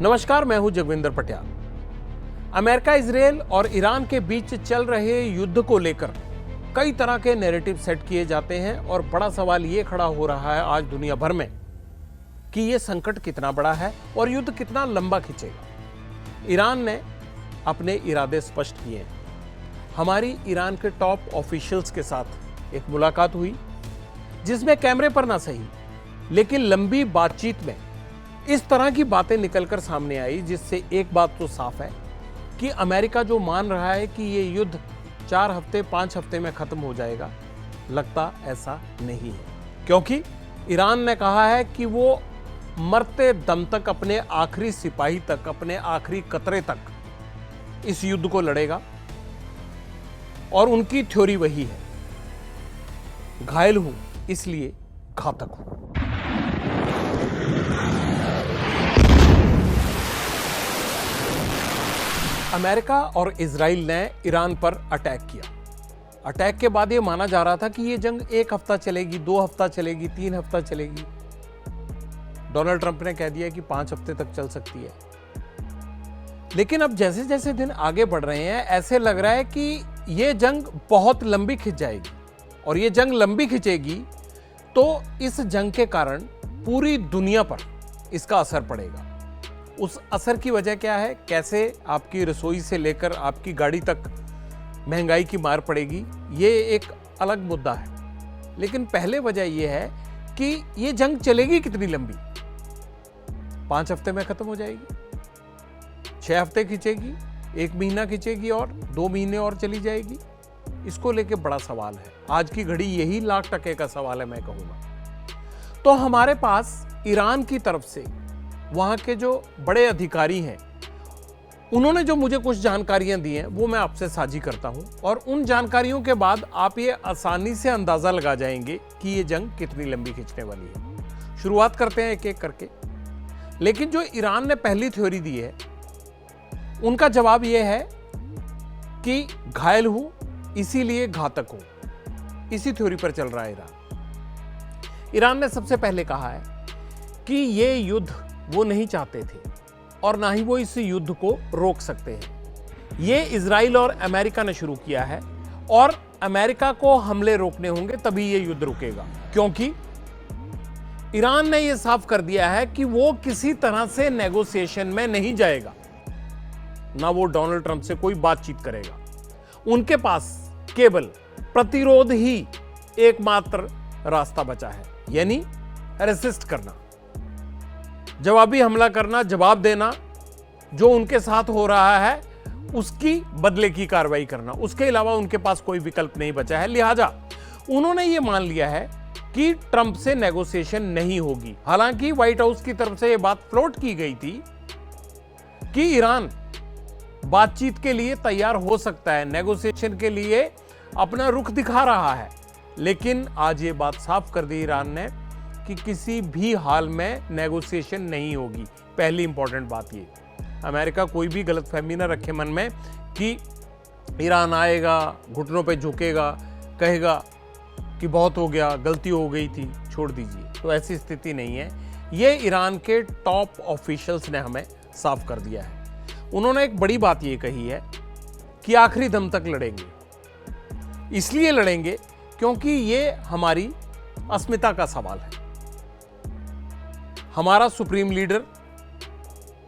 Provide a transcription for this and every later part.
नमस्कार, मैं हूं जगविंदर पटियाल। अमेरिका, इजरायल और ईरान के बीच चल रहे युद्ध को लेकर कई तरह के नैरेटिव सेट किए जाते हैं और बड़ा सवाल ये खड़ा हो रहा है आज दुनिया भर में कि ये संकट कितना बड़ा है और युद्ध कितना लंबा खिंचेगा। ईरान ने अपने इरादे स्पष्ट किए हैं। हमारी ईरान के टॉप ऑफिशियल्स के साथ एक मुलाकात हुई जिसमें कैमरे पर ना सही लेकिन लंबी बातचीत में इस तरह की बातें निकलकर सामने आई जिससे एक बात तो साफ है कि अमेरिका जो मान रहा है कि ये युद्ध 4 हफ्ते 5 हफ्ते में खत्म हो जाएगा, लगता ऐसा नहीं है। क्योंकि ईरान ने कहा है कि वो मरते दम तक, अपने आखिरी सिपाही तक, अपने आखिरी कतरे तक इस युद्ध को लड़ेगा और उनकी थ्योरी वही है, घायल हूं इसलिए घातक हूं। अमेरिका और इजराइल ने ईरान पर अटैक किया। अटैक के बाद यह माना जा रहा था कि यह जंग 1 हफ्ता चलेगी, 2 हफ्ता चलेगी, 3 हफ्ता चलेगी। डोनाल्ड ट्रंप ने कह दिया कि 5 हफ्ते तक चल सकती है। लेकिन अब जैसे जैसे दिन आगे बढ़ रहे हैं ऐसे लग रहा है कि यह जंग बहुत लंबी खिंच जाएगी और यह जंग लंबी खिंचेगी तो इस जंग के कारण पूरी दुनिया पर इसका असर पड़ेगा। उस असर की वजह क्या है, कैसे आपकी रसोई से लेकर आपकी गाड़ी तक महंगाई की मार पड़ेगी, ये एक अलग मुद्दा है। लेकिन पहले वजह यह है कि ये जंग चलेगी कितनी लंबी। 5 हफ्ते में खत्म हो जाएगी, 6 हफ्ते खिंचेगी, 1 महीना खिंचेगी और 2 महीने और चली जाएगी। इसको लेके बड़ा सवाल है। आज की घड़ी यही लाख टके का सवाल है, मैं कहूंगा। तो हमारे पास ईरान की तरफ से वहां के जो बड़े अधिकारी हैं उन्होंने जो मुझे कुछ जानकारियां दी हैं वो मैं आपसे साझी करता हूं और उन जानकारियों के बाद आप ये आसानी से अंदाजा लगा जाएंगे कि ये जंग कितनी लंबी खिंचने वाली है। शुरुआत करते हैं एक एक करके। लेकिन जो ईरान ने पहली थ्योरी दी है उनका जवाब यह है कि घायल हूं इसीलिए घातक हूं। इसी थ्योरी पर चल रहा है ईरान ने सबसे पहले कहा है कि ये युद्ध वो नहीं चाहते थे और ना ही वो इस युद्ध को रोक सकते हैं। ये इजराइल और अमेरिका ने शुरू किया है और अमेरिका को हमले रोकने होंगे तभी ये युद्ध रुकेगा। क्योंकि ईरान ने ये साफ कर दिया है कि वो किसी तरह से नेगोशिएशन में नहीं जाएगा, ना वो डोनाल्ड ट्रंप से कोई बातचीत करेगा। उनके पास केवल प्रतिरोध ही एकमात्र रास्ता बचा है, यानी रेसिस्ट करना, जवाबी हमला करना, जवाब देना, जो उनके साथ हो रहा है उसकी बदले की कार्रवाई करना। उसके अलावा उनके पास कोई विकल्प नहीं बचा है। लिहाजा उन्होंने ये मान लिया है कि ट्रंप से नेगोशिएशन नहीं होगी। हालांकि व्हाइट हाउस की तरफ से यह बात फ्लोट की गई थी कि ईरान बातचीत के लिए तैयार हो सकता है, नेगोशिएशन के लिए अपना रुख दिखा रहा है। लेकिन आज ये बात साफ कर दी ईरान ने कि किसी भी हाल में नेगोशिएशन नहीं होगी। पहली इंपॉर्टेंट बात ये, अमेरिका कोई भी गलतफहमी ना रखे मन में कि ईरान आएगा, घुटनों पे झुकेगा, कहेगा कि बहुत हो गया, गलती हो गई थी, छोड़ दीजिए। तो ऐसी स्थिति नहीं है। ये ईरान के टॉप ऑफिशियल्स ने हमें साफ कर दिया है। उन्होंने एक बड़ी बात ये कही है कि आखिरी दम तक लड़ेंगे। इसलिए लड़ेंगे क्योंकि ये हमारी अस्मिता का सवाल है। हमारा सुप्रीम लीडर,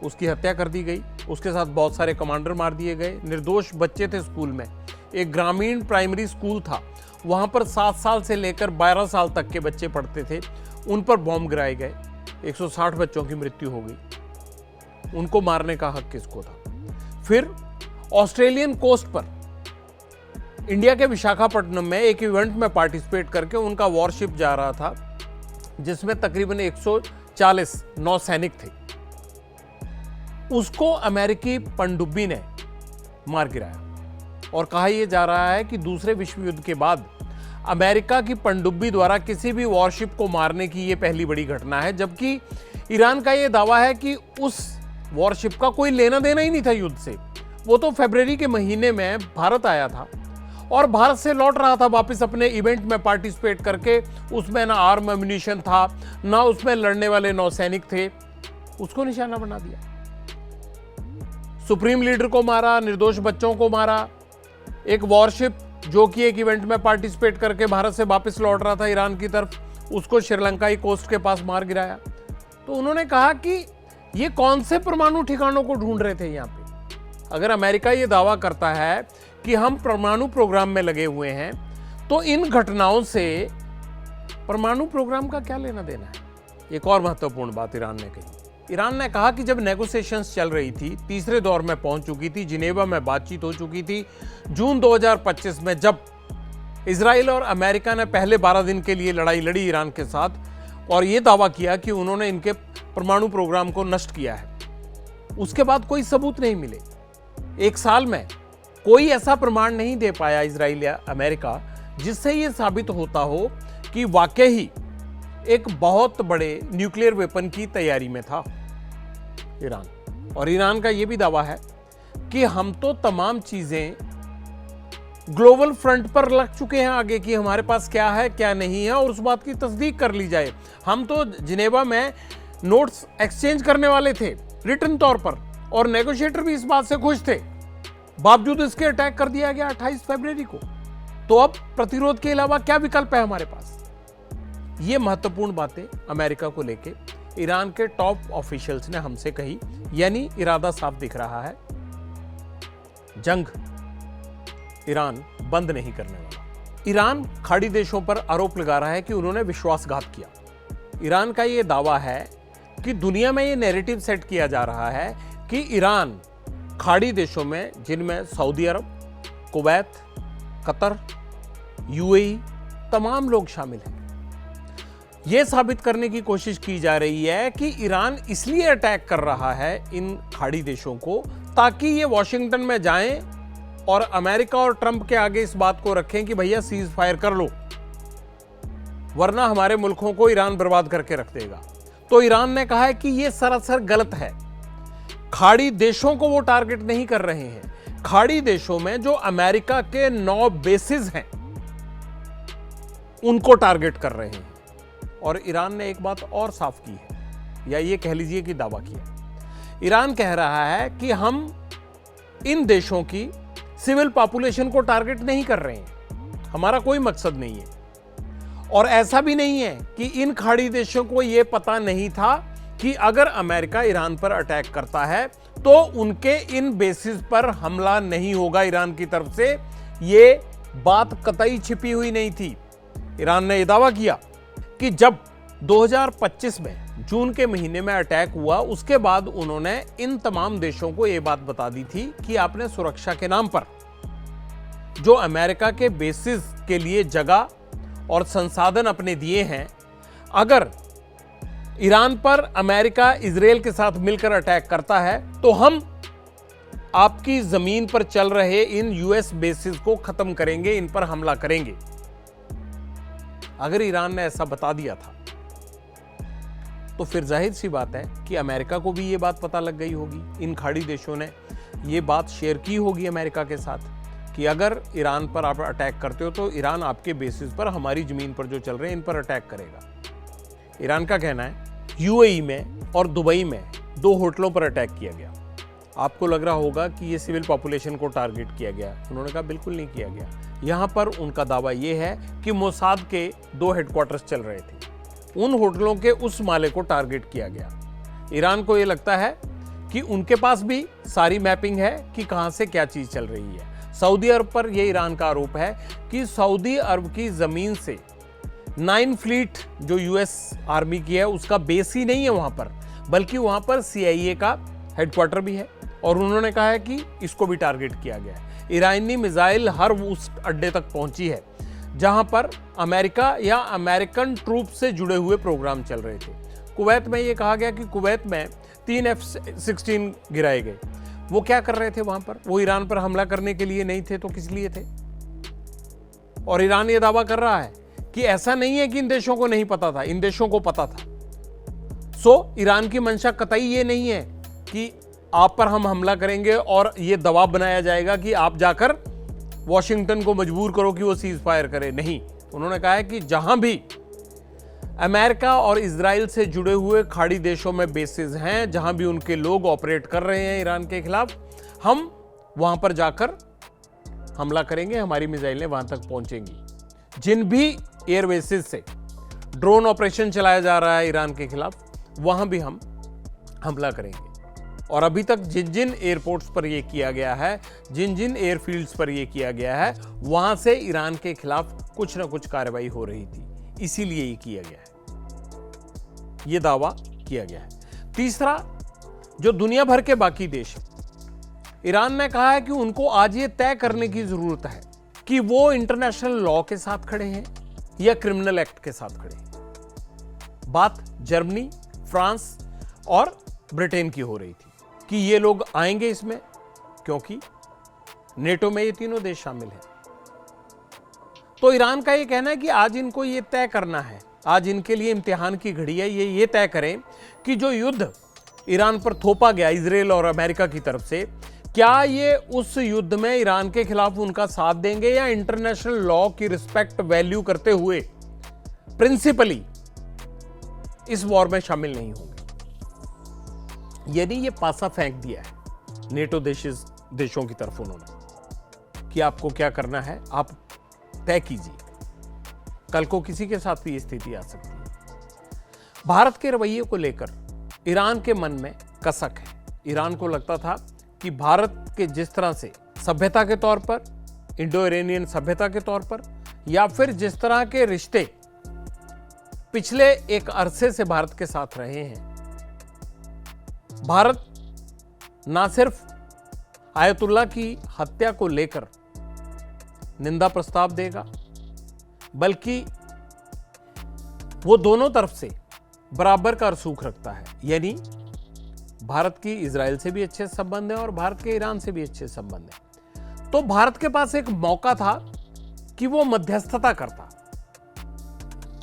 उसकी हत्या कर दी गई, उसके साथ बहुत सारे कमांडर मार दिए गए, निर्दोष बच्चे थे स्कूल में। एक ग्रामीण प्राइमरी स्कूल था, वहां पर 7 साल से लेकर 12 साल तक के बच्चे पढ़ते थे, उन पर बॉम्ब गिराए गए, 160 बच्चों की मृत्यु हो गई। उनको मारने का हक किसको था? फिर ऑस्ट्रेलियन कोस्ट पर इंडिया के विशाखापट्टनम में एक इवेंट में पार्टिसिपेट करके उनका वॉरशिप जा रहा था जिसमें तकरीबन 140 नौसैनिक थे। उसको अमेरिकी पनडुब्बी ने मार गिराया और कहा यह जा रहा है कि दूसरे विश्व युद्ध के बाद अमेरिका की पनडुब्बी द्वारा किसी भी वॉरशिप को मारने की यह पहली बड़ी घटना है। जबकि ईरान का यह दावा है कि उस वॉरशिप का कोई लेना देना ही नहीं था युद्ध से। वो तो फरवरी के महीने में भारत आया था और भारत से लौट रहा था वापस अपने इवेंट में पार्टिसिपेट करके। उसमें ना आर्म एम्यूनिशन था, ना उसमें लड़ने वाले नौसैनिक थे। उसको निशाना बना दिया। सुप्रीम लीडर को मारा, निर्दोष बच्चों को मारा, एक वॉरशिप जो कि एक इवेंट में पार्टिसिपेट करके भारत से वापस लौट रहा था ईरान की तरफ, उसको श्रीलंकाई कोस्ट के पास मार गिराया। तो उन्होंने कहा कि ये कौन से परमाणु ठिकानों को ढूंढ रहे थे यहाँ पे। अगर अमेरिका ये दावा करता है कि हम परमाणु प्रोग्राम में लगे हुए हैं, तो इन घटनाओं से परमाणु प्रोग्राम का क्या लेना देना है। एक और महत्वपूर्ण बात ईरान ने कही। ईरान ने कहा कि जब नेगोशिएशंस चल रही थी, तीसरे दौर में पहुंच चुकी थी, जिनेवा में बातचीत हो चुकी थी, जून 2025 में जब इजराइल और अमेरिका ने पहले 12 दिन के लिए लड़ाई लड़ी ईरान के साथ, और यह दावा किया कि उन्होंने इनके परमाणु प्रोग्राम को नष्ट किया है, उसके बाद कोई सबूत नहीं मिले। एक साल में कोई ऐसा प्रमाण नहीं दे पाया इजराइल या अमेरिका जिससे यह साबित होता हो कि वाकई ही एक बहुत बड़े न्यूक्लियर वेपन की तैयारी में था ईरान। और ईरान का यह भी दावा है कि हम तो तमाम चीजें ग्लोबल फ्रंट पर लग चुके हैं आगे, कि हमारे पास क्या है क्या नहीं है, और उस बात की तस्दीक कर ली जाए। हम तो जिनेवा में नोट्स एक्सचेंज करने वाले थे रिटन तौर पर, और नेगोशिएटर भी इस बात से खुश थे, बावजूद इसके अटैक कर दिया गया 28 फरवरी को। तो अब प्रतिरोध के अलावा क्या विकल्प है हमारे पास। ये महत्वपूर्ण बातें अमेरिका को लेके ईरान के टॉप ऑफिशियल्स ने हमसे कही, यानी इरादा साफ दिख रहा है, जंग ईरान बंद नहीं करने वाला। ईरान खाड़ी देशों पर आरोप लगा रहा है कि उन्होंने विश्वासघात किया। ईरान का यह दावा है कि दुनिया में यह नैरेटिव सेट किया जा रहा है कि ईरान खाड़ी देशों में, जिनमें सऊदी अरब, कुवैत, कतर, यूएई, तमाम लोग शामिल हैं, यह साबित करने की कोशिश की जा रही है कि ईरान इसलिए अटैक कर रहा है इन खाड़ी देशों को ताकि ये वॉशिंगटन में जाएं और अमेरिका और ट्रंप के आगे इस बात को रखें कि भैया सीज फायर कर लो, वरना हमारे मुल्कों को ईरान बर्बाद करके रख देगा। तो ईरान ने कहा है कि यह सरासर गलत है। खाड़ी देशों को वो टारगेट नहीं कर रहे हैं, खाड़ी देशों में जो अमेरिका के 9 बेसिस हैं उनको टारगेट कर रहे हैं। और ईरान ने एक बात और साफ की है, या ये कह लीजिए कि दावा किया। ईरान कह रहा है कि हम इन देशों की सिविल पॉपुलेशन को टारगेट नहीं कर रहे हैं, हमारा कोई मकसद नहीं है। और ऐसा भी नहीं है कि इन खाड़ी देशों को यह पता नहीं था कि अगर अमेरिका ईरान पर अटैक करता है तो उनके इन बेसिस पर हमला नहीं होगा ईरान की तरफ से। यह बात कतई छिपी हुई नहीं थी। ईरान ने यह दावा किया कि जब 2025 में जून के महीने में अटैक हुआ, उसके बाद उन्होंने इन तमाम देशों को यह बात बता दी थी कि आपने सुरक्षा के नाम पर जो अमेरिका के बेसिस के लिए जगह और संसाधन अपने दिए हैं, अगर ईरान पर अमेरिका इजराइल के साथ मिलकर अटैक करता है तो हम आपकी जमीन पर चल रहे इन यूएस बेसिस को खत्म करेंगे, इन पर हमला करेंगे। अगर ईरान ने ऐसा बता दिया था तो फिर जाहिर सी बात है कि अमेरिका को भी ये बात पता लग गई होगी। इन खाड़ी देशों ने ये बात शेयर की होगी अमेरिका के साथ कि अगर ईरान पर आप अटैक करते हो तो ईरान आपके बेसिस पर हमारी जमीन पर जो चल रहे हैं इन पर अटैक करेगा। ईरान का कहना है यूएई में और दुबई में 2 होटलों पर अटैक किया गया। आपको लग रहा होगा कि ये सिविल पॉपुलेशन को टारगेट किया गया। उन्होंने कहा बिल्कुल नहीं किया गया। यहाँ पर उनका दावा यह है कि मोसाद के 2 हेडक्वार्टर्स चल रहे थे, उन होटलों के उस माले को टारगेट किया गया। ईरान को यह लगता है कि उनके पास भी सारी मैपिंग है कि कहां से क्या चीज चल रही है। सऊदी अरब पर यह ईरान का आरोप है कि सऊदी अरब की जमीन से 9 फ्लीट जो यूएस आर्मी की है उसका बेस ही नहीं है वहां पर, बल्कि वहां पर CIA का हेडक्वार्टर भी है। और उन्होंने कहा है कि इसको भी टारगेट किया गया है। ईरानी मिसाइल हर उस अड्डे तक पहुंची है जहां पर अमेरिका या अमेरिकन ट्रूप से जुड़े हुए प्रोग्राम चल रहे थे। कुवैत में यह कहा गया कि कुवैत में 3 F-16 गिराए गए। वो क्या कर रहे थे वहां पर? वो ईरान पर हमला करने के लिए नहीं थे तो किस लिए थे? और ईरान ये दावा कर रहा है कि ऐसा नहीं है कि इन देशों को नहीं पता था, इन देशों को पता था। ईरान की मंशा कतई ये नहीं है कि आप पर हम हमला करेंगे और ये दबाव बनाया जाएगा कि आप जाकर वॉशिंगटन को मजबूर करो कि वो सीज फायर करे। नहीं, उन्होंने कहा है कि जहां भी अमेरिका और इजराइल से जुड़े हुए खाड़ी देशों में बेसिस हैं, जहां भी उनके लोग ऑपरेट कर रहे हैं ईरान के खिलाफ, हम वहां पर जाकर हमला करेंगे, हमारी मिसाइलें वहां तक पहुंचेंगी। जिन भी एयरबेसेस से ड्रोन ऑपरेशन चलाया जा रहा है ईरान के खिलाफ, वहां भी हम हमला करेंगे। और अभी तक जिन जिन एयरपोर्ट्स पर यह किया गया है, जिन जिन एयरफील्ड्स पर यह किया गया है, वहां से ईरान के खिलाफ कुछ ना कुछ कार्रवाई हो रही थी, इसीलिए ये किया गया है, ये दावा किया गया है। तीसरा, जो दुनिया भर के बाकी देश हैं, ईरान ने कहा है कि उनको आज ये तय करने की जरूरत है कि वो इंटरनेशनल लॉ के साथ खड़े हैं या क्रिमिनल एक्ट के साथ खड़े हैं। बात जर्मनी, फ्रांस और ब्रिटेन की हो रही थी कि ये लोग आएंगे इसमें, क्योंकि नेटो में ये तीनों देश शामिल हैं। तो ईरान का ये कहना है कि आज इनको ये तय करना है, आज इनके लिए इम्तिहान की घड़ी है, ये तय करें कि जो युद्ध ईरान पर थोपा गया इजराइल और अमेरिका की तरफ से, क्या ये उस युद्ध में ईरान के खिलाफ उनका साथ देंगे या इंटरनेशनल लॉ की रिस्पेक्ट वैल्यू करते हुए प्रिंसिपली इस वॉर में शामिल नहीं होंगे। यानी ये पासा फेंक दिया है नेटो देशों की तरफ उन्होंने कि आपको क्या करना है, आप तय कीजिए। कल को किसी के साथ भी ये स्थिति आ सकती है। भारत के रवैये को लेकर ईरान के मन में कसक है। ईरान को लगता था कि भारत के जिस तरह से सभ्यता के तौर पर, इंडो इरानियन सभ्यता के तौर पर, या फिर जिस तरह के रिश्ते पिछले एक अरसे से भारत के साथ रहे हैं, भारत ना सिर्फ आयतुल्ला की हत्या को लेकर निंदा प्रस्ताव देगा, बल्कि वो दोनों तरफ से बराबर का रसूख रखता है। यानी भारत की इजराइल से भी अच्छे संबंध हैं और भारत के ईरान से भी अच्छे संबंध हैं। तो भारत के पास एक मौका था कि वो मध्यस्थता करता।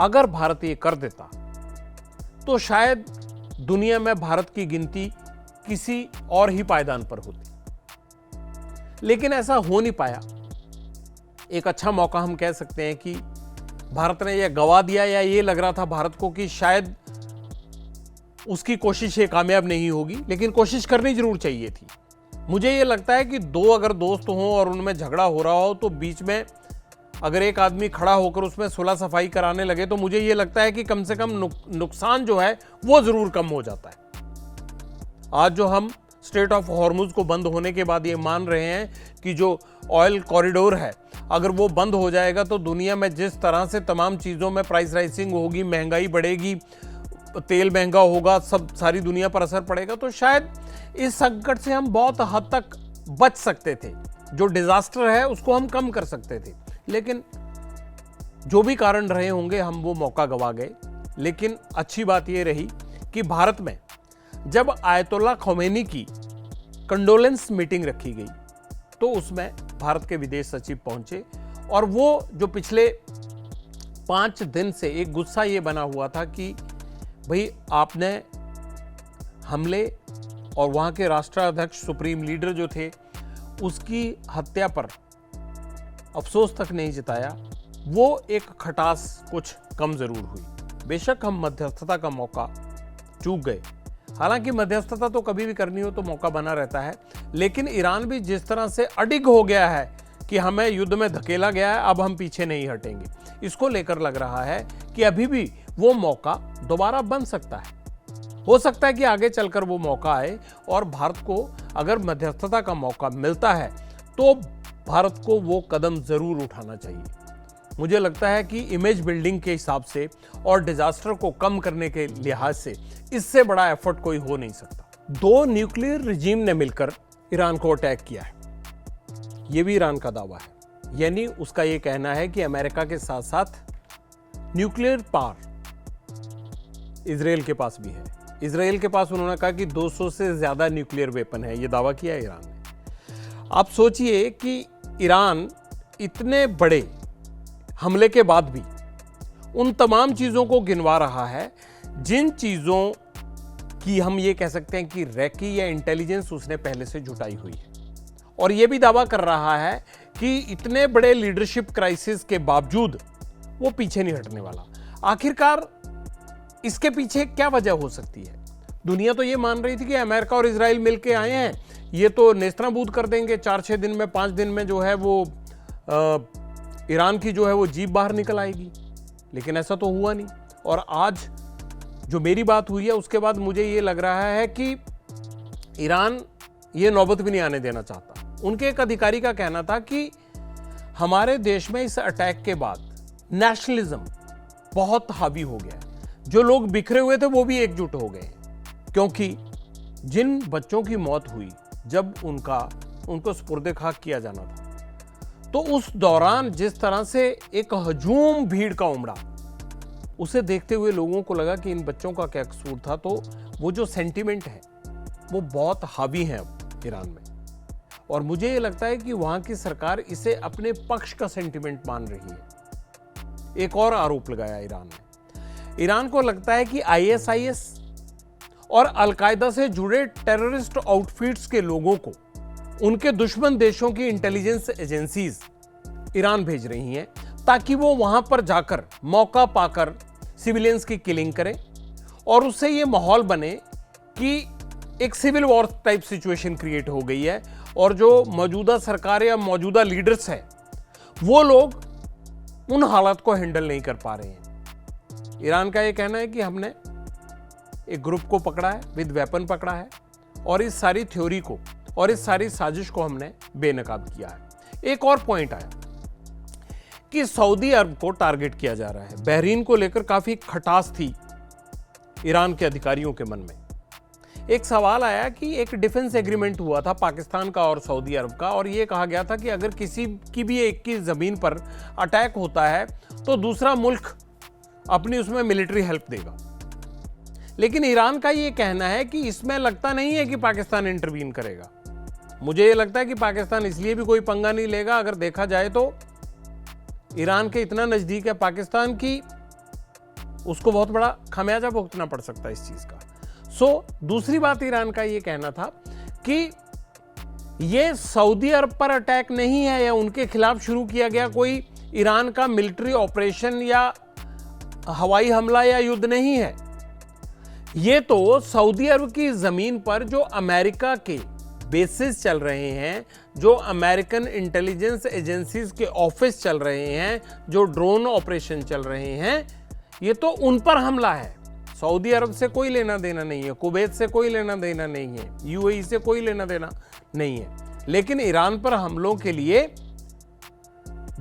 अगर भारत ये कर देता तो शायद दुनिया में भारत की गिनती किसी और ही पायदान पर होती, लेकिन ऐसा हो नहीं पाया। एक अच्छा मौका हम कह सकते हैं कि भारत ने यह गवा दिया, या ये लग रहा था भारत को कि शायद उसकी कोशिश ये कामयाब नहीं होगी, लेकिन कोशिश करनी जरूर चाहिए थी। मुझे ये लगता है कि दो अगर दोस्त हों और उनमें झगड़ा हो रहा हो, तो बीच में अगर एक आदमी खड़ा होकर उसमें सुलह सफाई कराने लगे, तो मुझे ये लगता है कि कम से कम नुकसान जो है वो जरूर कम हो जाता है। आज जो हम स्ट्रेट ऑफ हॉर्मुज को बंद होने के बाद ये मान रहे हैं कि जो ऑयल कॉरिडोर है, अगर वो बंद हो जाएगा तो दुनिया में जिस तरह से तमाम चीज़ों में प्राइस राइसिंग होगी, महंगाई बढ़ेगी, तेल महंगा होगा, सब सारी दुनिया पर असर पड़ेगा, तो शायद इस संकट से हम बहुत हद तक बच सकते थे। जो डिजास्टर है उसको हम कम कर सकते थे, लेकिन जो भी कारण रहे होंगे हम वो मौका गवा गए। लेकिन अच्छी बात ये रही कि भारत में जब आयतुल्ला खमेनी की कंडोलेंस मीटिंग रखी गई, तो उसमें भारत के विदेश सचिव पहुंचे, और वो जो पिछले 5 दिन से एक गुस्सा ये बना हुआ था कि भाई आपने हमले और वहाँ के राष्ट्राध्यक्ष सुप्रीम लीडर जो थे उसकी हत्या पर अफसोस तक नहीं जताया, वो एक खटास कुछ कम जरूर हुई। बेशक हम मध्यस्थता का मौका चूक गए, हालांकि मध्यस्थता तो कभी भी करनी हो तो मौका बना रहता है, लेकिन ईरान भी जिस तरह से अडिग हो गया है कि हमें युद्ध में धकेला गया है, अब हम पीछे नहीं हटेंगे, इसको लेकर लग रहा है कि अभी भी वो मौका दोबारा बन सकता है। हो सकता है कि आगे चलकर वो मौका आए और भारत को अगर मध्यस्थता का मौका मिलता है तो भारत को वो कदम जरूर उठाना चाहिए। मुझे लगता है कि इमेज बिल्डिंग के हिसाब से और डिजास्टर को कम करने के लिहाज से इससे बड़ा एफर्ट कोई हो नहीं सकता। 2 न्यूक्लियर रिजीम ने मिलकर ईरान को अटैक किया है, यह भी ईरान का दावा है। यानी उसका यह कहना है कि अमेरिका के साथ साथ न्यूक्लियर पावर इजराइल के पास भी है। इजराइल के पास उन्होंने कहा कि 200 से ज्यादा न्यूक्लियर वेपन है, यह दावा किया है ईरान ने। आप सोचिए कि ईरान इतने बड़े हमले के बाद भी उन तमाम चीजों को गिनवा रहा है जिन चीजों की हम ये कह सकते हैं कि रैकी या इंटेलिजेंस उसने पहले से जुटाई हुई है, और यह भी दावा कर रहा है कि इतने बड़े लीडरशिप क्राइसिस के बावजूद वो पीछे नहीं हटने वाला। आखिरकार इसके पीछे क्या वजह हो सकती है? दुनिया तो ये मान रही थी कि अमेरिका और इजराइल मिलके आए हैं, ये तो नेस्तनाबूद कर देंगे 4-6 दिन में, 5 दिन में जो है वो ईरान की जो है वो जीभ बाहर निकल आएगी। लेकिन ऐसा तो हुआ नहीं। और आज जो मेरी बात हुई है उसके बाद मुझे ये लग रहा है कि ईरान ये नौबत भी नहीं आने देना चाहता। उनके एक अधिकारी का कहना था कि हमारे देश में इस अटैक के बाद नेशनलिज्म बहुत हावी हो गया है। जो लोग बिखरे हुए थे वो भी एकजुट हो गए, क्योंकि जिन बच्चों की मौत हुई जब उनको सुपुर्दे खाक किया जाना था, तो उस दौरान जिस तरह से एक हजूम भीड़ का उमड़ा, उसे देखते हुए लोगों को लगा कि इन बच्चों का क्या कसूर था। तो वो जो सेंटिमेंट है वो बहुत हावी है अब ईरान में, और मुझे ये लगता है कि वहां की सरकार इसे अपने पक्ष का सेंटिमेंट मान रही है। एक और आरोप लगाया ईरान ने। ईरान को लगता है कि ISIS और अलकायदा से जुड़े टेररिस्ट आउटफिट्स के लोगों को उनके दुश्मन देशों की इंटेलिजेंस एजेंसीज ईरान भेज रही हैं, ताकि वो वहां पर जाकर मौका पाकर सिविलियंस की किलिंग करें, और उससे ये माहौल बने कि एक civil war type situation create हो गई है, और जो मौजूदा सरकार या मौजूदा लीडर्स है वो लोग उन हालात को हैंडल नहीं कर पा रहे हैं। ईरान का ये कहना है कि हमने एक ग्रुप को पकड़ा है, विद वेपन पकड़ा है, और इस सारी थ्योरी को और इस सारी साजिश को हमने बेनकाब किया है। एक और पॉइंट आया कि सऊदी अरब को टारगेट किया जा रहा है। बहरीन को लेकर काफी खटास थी ईरान के अधिकारियों के मन में। एक सवाल आया कि एक डिफेंस एग्रीमेंट हुआ था पाकिस्तान का और सऊदी अरब का, और यह कहा गया था कि अगर किसी की भी एक की जमीन पर अटैक होता है तो दूसरा मुल्क अपनी उसमें मिलिट्री हेल्प देगा। लेकिन ईरान का यह कहना है कि इसमें लगता नहीं है कि पाकिस्तान इंटरवीन करेगा। मुझे यह लगता है कि पाकिस्तान इसलिए भी कोई पंगा नहीं लेगा। अगर देखा जाए तो ईरान के इतना नजदीक है पाकिस्तान की, उसको बहुत बड़ा खमियाजा भुगतना पड़ सकता है इस चीज का। दूसरी बात ईरान का यह कहना था कि यह सऊदी अरब पर अटैक नहीं है या उनके खिलाफ शुरू किया गया कोई ईरान का मिलिट्री ऑपरेशन या हवाई हमला या युद्ध नहीं है। यह तो सऊदी अरब की जमीन पर जो अमेरिका के बेसिस चल रहे हैं, जो अमेरिकन इंटेलिजेंस एजेंसीज के ऑफिस चल रहे हैं, जो ड्रोन ऑपरेशन चल रहे हैं, ये तो उन पर हमला है। सऊदी अरब से कोई लेना देना नहीं है, कुवैत से कोई लेना देना नहीं है, UAE से कोई लेना देना नहीं है। लेकिन ईरान पर हमलों के लिए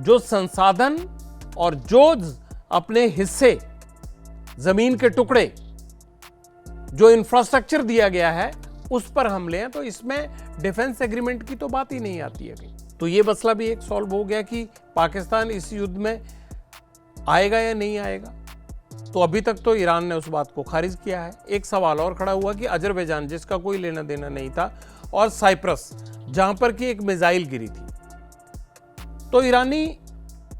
जो संसाधन और जो अपने हिस्से, जमीन के टुकड़े, जो इंफ्रास्ट्रक्चर दिया गया है, उस पर हमले हैं। तो इसमें डिफेंस एग्रीमेंट की तो बात ही नहीं आती है कहीं। तो ये मसला भी एक सॉल्व हो गया कि पाकिस्तान इस युद्ध में आएगा या नहीं आएगा। तो अभी तक तो ईरान ने उस बात को खारिज किया है। एक सवाल और खड़ा हुआ कि अजरबैजान, जिसका कोई लेना देना नहीं था, और साइप्रस, जहां पर कि एक मिसाइल गिरी थी। तो ईरानी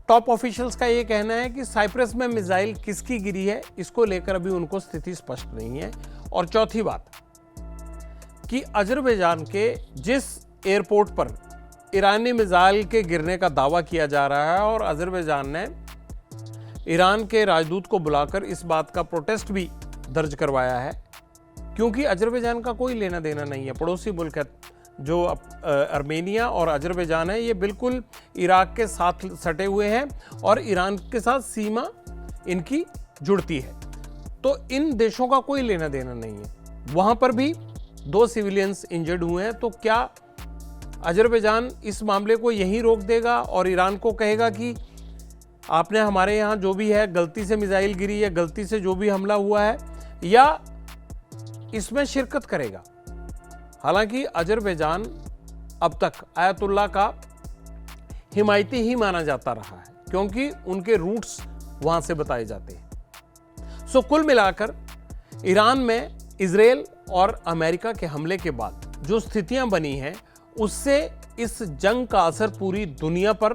टॉप ऑफिशियल्स का यह कहना है कि साइप्रस में मिसाइल किसकी गिरी है, इसको लेकर अभी उनको स्थिति स्पष्ट नहीं है। और चौथी बात कि अजरबैजान के जिस एयरपोर्ट पर ईरानी मिसाइल के गिरने का दावा किया जा रहा है, और अजरबैजान ने ईरान के राजदूत को बुलाकर इस बात का प्रोटेस्ट भी दर्ज करवाया है, क्योंकि अजरबैजान का कोई लेना देना नहीं है। पड़ोसी मुल्क है जो अर्मेनिया और अजरबैजान है, ये बिल्कुल इराक के साथ सटे हुए हैं और ईरान के साथ सीमा इनकी जुड़ती है। तो इन देशों का कोई लेना देना नहीं है। वहां पर भी 2 सिविलियंस इंजर्ड हुए हैं। तो क्या अजरबैजान इस मामले को यहीं रोक देगा और ईरान को कहेगा कि आपने हमारे यहाँ जो भी है, गलती से मिसाइल गिरी या गलती से जो भी हमला हुआ है, या इसमें शिरकत करेगा? हालांकि अजरबैजान अब तक आयतुल्लाह का हिमायती ही माना जाता रहा है, क्योंकि उनके रूट्स वहां से बताए जाते हैं। कुल मिलाकर ईरान में इजराइल और अमेरिका के हमले के बाद जो स्थितियां बनी हैं, उससे इस जंग का असर पूरी दुनिया पर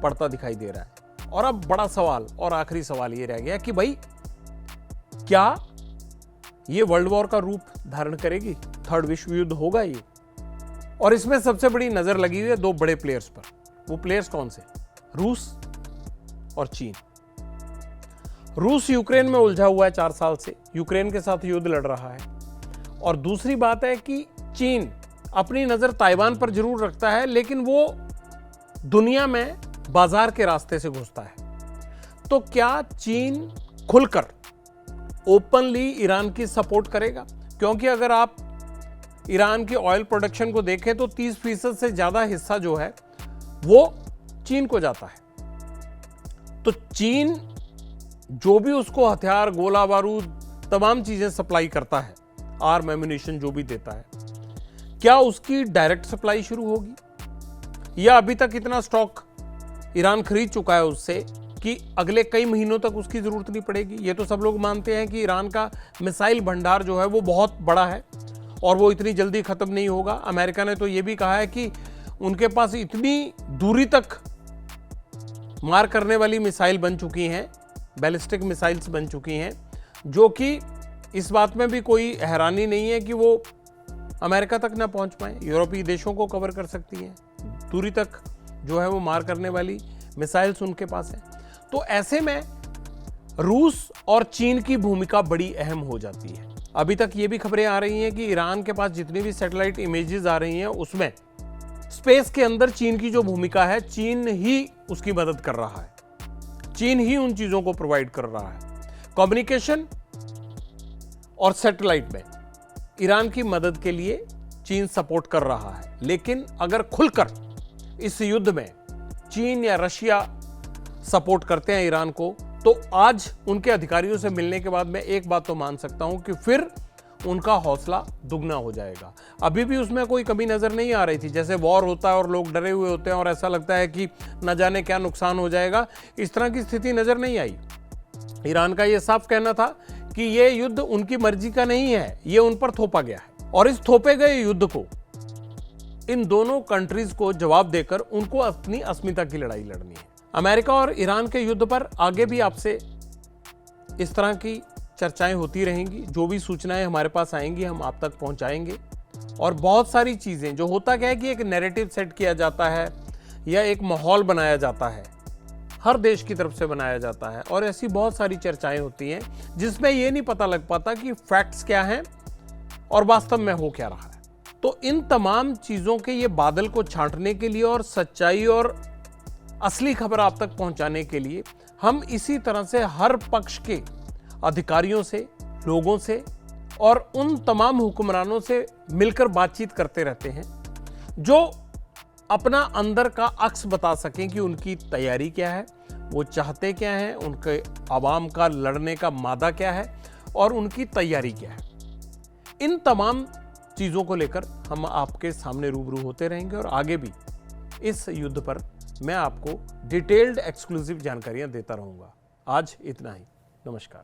पड़ता दिखाई दे रहा है। और अब बड़ा सवाल और आखिरी सवाल ये रह गया कि भाई, क्या ये वर्ल्ड वॉर का रूप धारण करेगी? 3rd विश्व युद्ध होगा ये? और इसमें सबसे बड़ी नजर लगी हुई है 2 बड़े प्लेयर्स पर। वो प्लेयर्स कौन से? रूस और चीन। रूस यूक्रेन में उलझा हुआ है 4 साल से, यूक्रेन के साथ युद्ध लड़ रहा है। और दूसरी बात है कि चीन अपनी नजर ताइवान पर जरूर रखता है, लेकिन वो दुनिया में बाजार के रास्ते से घुसता है। तो क्या चीन खुलकर ओपनली ईरान की सपोर्ट करेगा? क्योंकि अगर आप ईरान की ऑयल प्रोडक्शन को देखें तो 30% से ज्यादा हिस्सा जो है वो चीन को जाता है। तो चीन जो भी उसको हथियार, गोला बारूद, तमाम चीजें सप्लाई करता है, आर्म एम्यूनिशन जो भी देता है, क्या उसकी डायरेक्ट सप्लाई शुरू होगी या अभी तक इतना स्टॉक ईरान खरीद चुका है उससे कि अगले कई महीनों तक उसकी जरूरत नहीं पड़ेगी? ये तो सब लोग मानते हैं कि ईरान का मिसाइल भंडार जो है वो बहुत बड़ा है और वो इतनी जल्दी खत्म नहीं होगा। अमेरिका ने तो ये भी कहा है कि उनके पास इतनी दूरी तक मार करने वाली मिसाइल बन चुकी हैं, बैलिस्टिक मिसाइल्स बन चुकी हैं, जो कि इस बात में भी कोई हैरानी नहीं है कि वो अमेरिका तक ना पहुंच पाए, यूरोपीय देशों को कवर कर सकती हैं। दूरी तक जो है वो मार करने वाली मिसाइल्स उनके पास है। तो ऐसे में रूस और चीन की भूमिका बड़ी अहम हो जाती है। अभी तक ये भी खबरें आ रही हैं कि ईरान के पास जितनी भी सैटेलाइट इमेजेस आ रही हैं उसमें स्पेस के अंदर चीन की जो भूमिका है, चीन ही उसकी मदद कर रहा है, चीन ही उन चीजों को प्रोवाइड कर रहा है। कम्युनिकेशन और सैटेलाइट में ईरान की मदद के लिए चीन सपोर्ट कर रहा है। लेकिन अगर खुलकर इस युद्ध में चीन या रशिया सपोर्ट करते हैं ईरान को, तो आज उनके अधिकारियों से मिलने के बाद मैं एक बात तो मान सकता हूं कि फिर उनका हौसला दुगना हो जाएगा। अभी भी उसमें कोई कमी नजर नहीं आ रही थी। जैसे वॉर होता है और लोग डरे हुए होते हैं और ऐसा लगता है कि न जाने क्या नुकसान हो जाएगा, इस तरह की स्थिति नजर नहीं आई। ईरान का यह साफ कहना था कि यह युद्ध उनकी मर्जी का नहीं है, यह उन पर थोपा गया है और इस थोपे गए युद्ध को इन दोनों कंट्रीज को जवाब देकर उनको अपनी अस्मिता की लड़ाई लड़नी है। अमेरिका और ईरान के युद्ध पर आगे भी आपसे इस तरह की चर्चाएं होती रहेंगी। जो भी सूचनाएं हमारे पास आएंगी हम आप तक पहुंचाएंगे। और बहुत सारी चीजें जो होता क्या है कि एक नैरेटिव सेट किया जाता है या एक माहौल बनाया जाता है, हर देश की तरफ से बनाया जाता है, और ऐसी बहुत सारी चर्चाएं होती हैं जिसमें यह नहीं पता लग पाता कि फैक्ट्स क्या हैं और वास्तव में हो क्या रहा है। तो इन तमाम चीजों के ये बादल को छांटने के लिए और सच्चाई और असली खबर आप तक पहुंचाने के लिए हम इसी तरह से हर पक्ष के अधिकारियों से, लोगों से और उन तमाम हुक्मरानों से मिलकर बातचीत करते रहते हैं जो अपना अंदर का अक्स बता सकें कि उनकी तैयारी क्या है, वो चाहते क्या हैं, उनके आवाम का लड़ने का मादा क्या है और उनकी तैयारी क्या है। इन तमाम चीज़ों को लेकर हम आपके सामने रूबरू होते रहेंगे और आगे भी इस युद्ध पर मैं आपको डिटेल्ड एक्सक्लूसिव जानकारियां देता रहूंगा। आज इतना ही। नमस्कार।